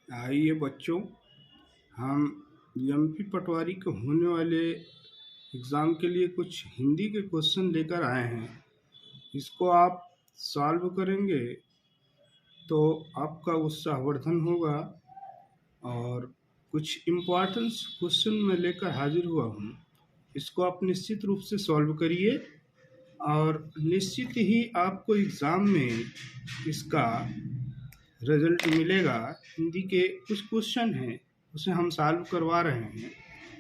आइए बच्चों, हम एमपी पटवारी के होने वाले एग्ज़ाम के लिए कुछ हिंदी के क्वेश्चन लेकर आए हैं। इसको आप सॉल्व करेंगे तो आपका उत्साहवर्धन होगा। और कुछ इम्पोर्टेंस क्वेश्चन मैं लेकर हाजिर हुआ हूँ, इसको आप निश्चित रूप से सॉल्व करिए और निश्चित ही आपको एग्ज़ाम में इसका रिजल्ट मिलेगा। हिंदी के कुछ क्वेश्चन हैं, उसे हम सॉल्व करवा रहे हैं।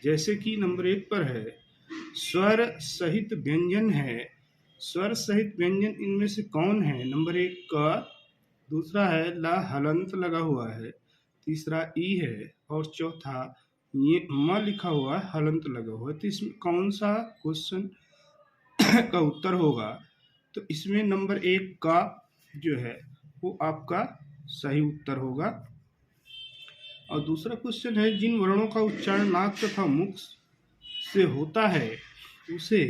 जैसे कि नंबर 1 पर है, स्वर सहित व्यंजन है। स्वर सहित व्यंजन इनमें से कौन है? नंबर 1 क, दूसरा है ला हलंत लगा हुआ है, तीसरा ई है और चौथा ये म लिखा हुआ है, हलंत लगा हुआ है। तो इसमें कौन सा क्वेश्चन का उत्तर होगा? तो इसमें नंबर 1 का जो है वो आपका सही उत्तर होगा। और दूसरा क्वेश्चन है, जिन वर्णों का उच्चारण नाक तथा मुख से होता है उसे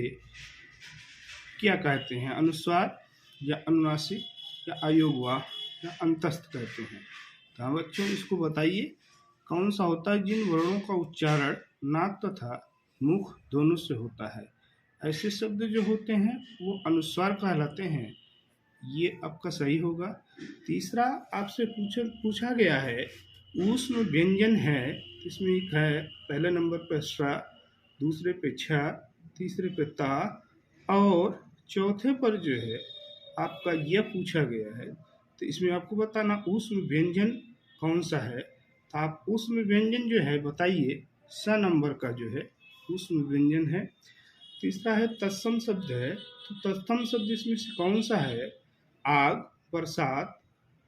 क्या कहते हैं? अनुस्वार या अनुनासिक या अयोगवाह या अंतस्थ कहते हैं। तो हाँ बच्चों, इसको बताइए कौन सा होता है जिन वर्णों का उच्चारण नाक तथा मुख दोनों से होता है? ऐसे शब्द जो होते हैं वो अनुस्वार कहलाते हैं। ये आपका सही होगा। तीसरा आपसे पूछा गया है, ऊष्म व्यंजन है। इसमें एक है पहले नंबर पर स्व, दूसरे पे छ, तीसरे पे ता और चौथे पर जो है आपका यह पूछा गया है। तो इसमें आपको बताना ऊष्म व्यंजन कौन सा है। तो आप ऊष्म व्यंजन जो है बताइए, स नंबर का जो है ऊष्म व्यंजन है। तीसरा है तत्सम शब्द है। तो तत्सम शब्द इसमें से कौन सा है? आग, बरसात,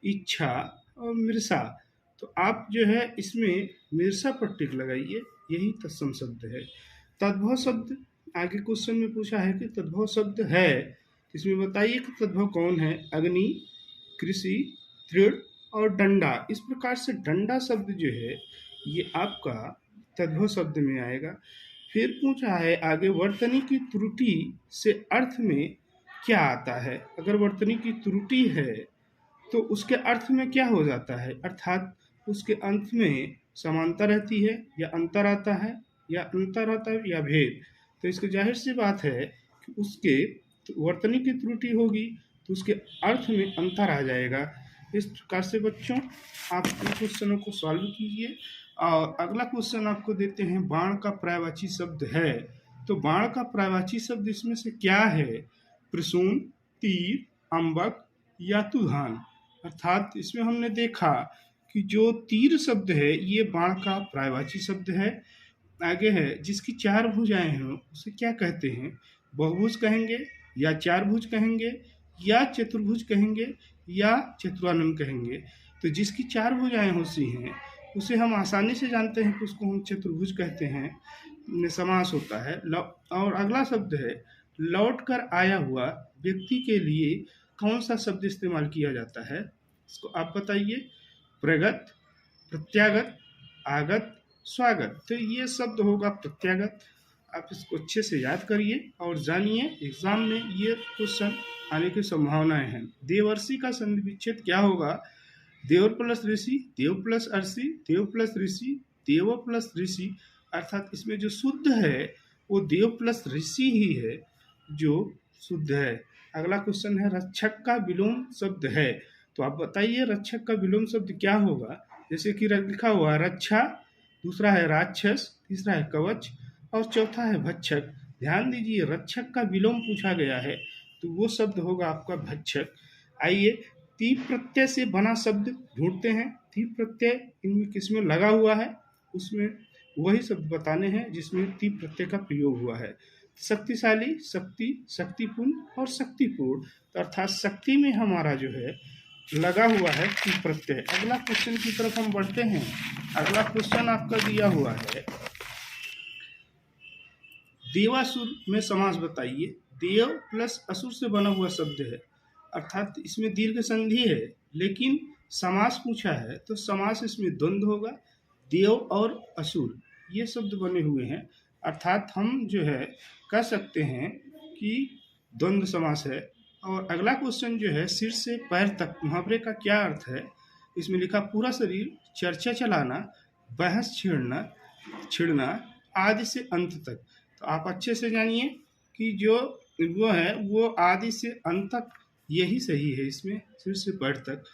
इच्छा और मिर्सा। तो आप जो है इसमें मिर्सा पर टिक लगाइए, यही तत्सम शब्द है। तद्भव शब्द आगे क्वेश्चन में पूछा है कि तद्भव शब्द है, इसमें बताइए कि तद्भव कौन है? अग्नि, कृषि, तृण और डंडा। इस प्रकार से डंडा शब्द जो है ये आपका तद्भव शब्द में आएगा। फिर पूछा है आगे, वर्तनी की त्रुटि से अर्थ में क्या आता है? अगर वर्तनी की त्रुटि है तो उसके अर्थ में क्या हो जाता है? अर्थात उसके अंत में समानता रहती है या अंतर आता है, या अंतर आता है या भेद। तो इसकी जाहिर सी बात है कि उसके वर्तनी की त्रुटि होगी तो उसके अर्थ में अंतर आ जाएगा। इस प्रकार से बच्चों आप इन क्वेश्चनों को सॉल्व कीजिए। और अगला क्वेश्चन आपको देते हैं, बाण का पर्यायवाची शब्द है। तो बाण का पर्यायवाची शब्द इसमें से क्या है? प्रसून, तीर, अंबक या तुधान। अर्थात इसमें हमने देखा कि जो तीर शब्द है ये बाण का पर्यायवाची शब्द है। आगे है, जिसकी 4 भुजाएं हैं उसे क्या कहते हैं? बहुभुज कहेंगे या चार भुज कहेंगे या चतुर्भुज कहेंगे या चतुरानन कहेंगे? तो जिसकी 4 भुजाएं होती हैं उसे हम आसानी से जानते हैं कि उसको हम चतुर्भुज कहते हैं। समास होता है। और अगला शब्द है, लौट कर आया हुआ व्यक्ति के लिए कौन सा शब्द इस्तेमाल किया जाता है? इसको आप बताइए। प्रगत, प्रत्यागत, आगत, स्वागत। तो ये शब्द होगा प्रत्यागत। आप इसको अच्छे से याद करिए और जानिए, एग्जाम में ये क्वेश्चन आने की संभावनाएं हैं। देवर्षि का संधि विच्छेद क्या होगा? देव प्लस ऋषि, देव प्लस अर्षि, देव प्लस ऋषि, देव प्लस ऋषि। अर्थात इसमें जो शुद्ध है वो देव प्लस ऋषि ही है जो शुद्ध है। अगला क्वेश्चन है, रक्षक का विलोम शब्द है। तो आप बताइए रक्षक का विलोम शब्द क्या होगा? जैसे कि लिखा हुआ है रक्षा, दूसरा है राक्षस, तीसरा है कवच और चौथा है भक्षक। ध्यान दीजिए, रक्षक का विलोम पूछा गया है तो वो शब्द होगा आपका भक्षक। आइए ती प्रत्यय से बना शब्द ढूंढते हैं। ती प्रत्यय इनमें किसमें लगा हुआ है, उसमें वही शब्द बताने हैं जिसमें ती प्रत्यय का प्रयोग हुआ है। शक्तिशाली, शक्ति, शक्तिपूर्ण और शक्तिपूर्ण। तो अर्थात शक्ति में हमारा जो है लगा हुआ है ती प्रत्यय। अगला क्वेश्चन की तरफ हम बढ़ते हैं। अगला क्वेश्चन आपका दिया हुआ है, देवासुर में समास बताइए। देव प्लस असुर से बना हुआ शब्द है, अर्थात इसमें दीर्घ संधि है, लेकिन समास पूछा है तो समास इसमें द्वंद्व होगा। देव और असुर ये शब्द बने हुए हैं, अर्थात हम जो है कह सकते हैं कि द्वंद्व समास है। और अगला क्वेश्चन जो है, सिर से पैर तक मुहावरे का क्या अर्थ है? इसमें लिखा पूरा शरीर चर्चा चलाना, बहस छिड़ना आदि से अंत तक। तो आप अच्छे से जानिए कि जो वो है वो आदि से अंत तक यही सही है, इसमें सिर से पैर तक।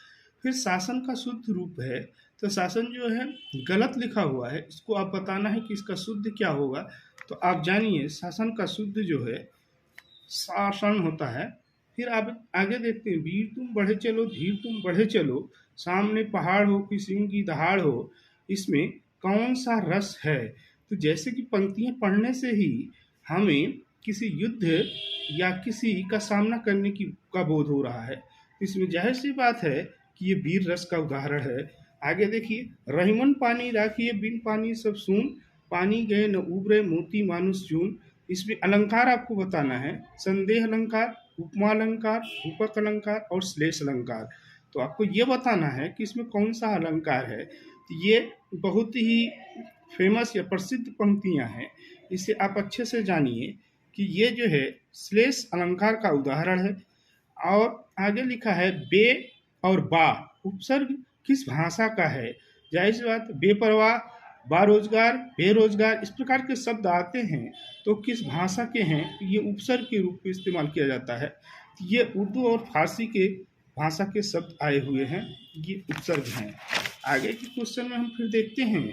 फिर शासन का शुद्ध रूप है, तो शासन जो है गलत लिखा हुआ है, इसको आप बताना है कि इसका शुद्ध क्या होगा। तो आप जानिए शासन का शुद्ध जो है शासन होता है। फिर आप आगे देखते हैं, वीर तुम बढ़े चलो, धीर तुम बढ़े चलो, सामने पहाड़ हो कि सिंह की दहाड़ हो, इसमें कौन सा रस है। तो जैसे कि पंक्तियां पढ़ने से ही हमें किसी युद्ध या किसी का सामना करने की का बोध हो रहा है, इसमें जाहिर सी बात है कि ये वीर रस का उदाहरण है। आगे देखिए, रहीमन पानी राखिए बिन पानी सब सून, पानी गए न उबरे मोती मानुष चून। इसमें अलंकार आपको बताना है, संदेह अलंकार, उपमा अलंकार, रूपक अलंकार और श्लेष अलंकार। तो आपको ये बताना है कि इसमें कौन सा अलंकार है। तो ये बहुत ही फेमस या प्रसिद्ध पंक्तियां हैं, इसे आप अच्छे से जानिए कि ये जो है श्लेष अलंकार का उदाहरण है। और आगे लिखा है बे और बा उपसर्ग किस भाषा का है। जाहिर सी बात, बेपरवाह, बारोजगार, बेरोजगार, इस प्रकार के शब्द आते हैं तो किस भाषा के हैं, ये उपसर्ग के रूप में इस्तेमाल किया जाता है। ये उर्दू और फारसी के भाषा के शब्द आए हुए हैं, ये उपसर्ग हैं। आगे के क्वेश्चन में हम फिर देखते हैं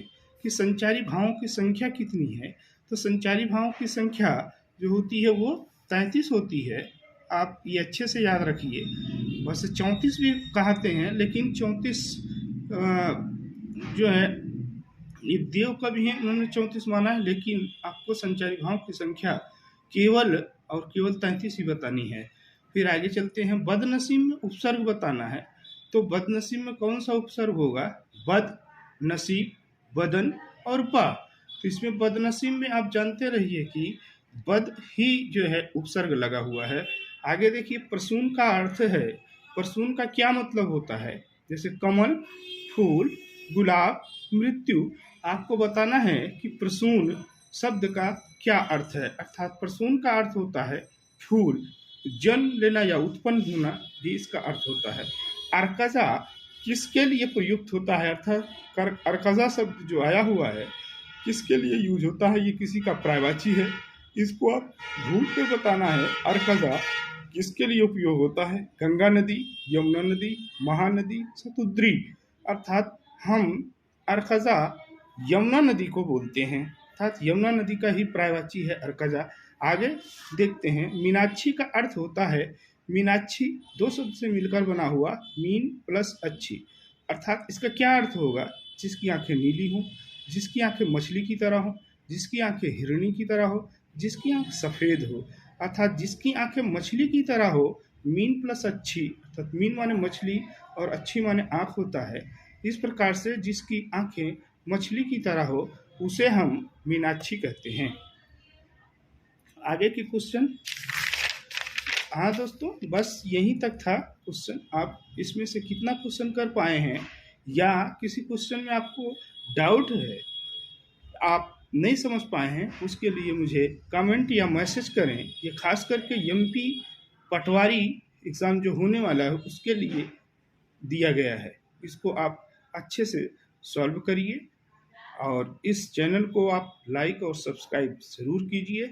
कि संचारी भावों की संख्या कितनी है। तो संचारी भावों की संख्या जो होती है वो 33 होती है। आप ये अच्छे से याद रखिए। वैसे 34 भी कहते हैं, लेकिन 34 जो है ये देव का भी है, उन्होंने 34 माना है, लेकिन आपको संचारी भाव की संख्या केवल और केवल 33 ही बतानी है। फिर आगे चलते हैं, बदनसीब में उपसर्ग बताना है। तो बदनसीब में कौन सा उपसर्ग होगा, बद, नसीब, बदन और बा। तो इसमें बदनसीब में आप जानते रहिए कि बद ही जो है उपसर्ग लगा हुआ है। आगे देखिए, प्रसून का अर्थ है, प्रसून का क्या मतलब होता है, जैसे कमल, फूल, गुलाब, मृत्यु। आपको बताना है कि प्रसून शब्द का क्या अर्थ है, अर्थात प्रसून का अर्थ होता है फूल, जन्म लेना या उत्पन्न होना भी इसका अर्थ होता है। अर्कजा किसके लिए प्रयुक्त होता है, अर्थात अर्कजा शब्द जो आया हुआ है किसके लिए यूज होता है, ये किसी का पर्यायवाची है, इसको आप ढूंढ के बताना है। अर्कजा किसके लिए उपयोग होता है, गंगा नदी, यमुना नदी, महानदी, सतुद्री। अर्थात हम अर्कजा यमुना नदी को बोलते हैं, अर्थात यमुना नदी का ही पर्यायवाची है अर्कजा। आगे देखते हैं, मीनाक्षी का अर्थ होता है, मीनाक्षी दो शब्द से मिलकर बना हुआ, मीन प्लस अच्छी। अर्थात इसका क्या अर्थ होगा, जिसकी आंखें नीली हों, जिसकी आंखें मछली की तरह हो, जिसकी आंखें हिरणी की तरह हो, जिसकी आंख सफ़ेद हो। अर्थात जिसकी आंखें मछली की तरह हो, मीन प्लस अच्छी, अर्थात मीन माने मछली और अच्छी माने आंख होता है। इस प्रकार से जिसकी आंखें मछली की तरह हो उसे हम मीनाक्षी कहते हैं। आगे की क्वेश्चन, हाँ दोस्तों, बस यहीं तक था क्वेश्चन। आप इसमें से कितना क्वेश्चन कर पाए हैं, या किसी क्वेश्चन में आपको डाउट है, आप नहीं समझ पाए हैं, उसके लिए मुझे कमेंट या मैसेज करें। ये खास करके एमपी पटवारी एग्ज़ाम जो होने वाला है उसके लिए दिया गया है, इसको आप अच्छे से सॉल्व करिए और इस चैनल को आप लाइक और सब्सक्राइब ज़रूर कीजिए।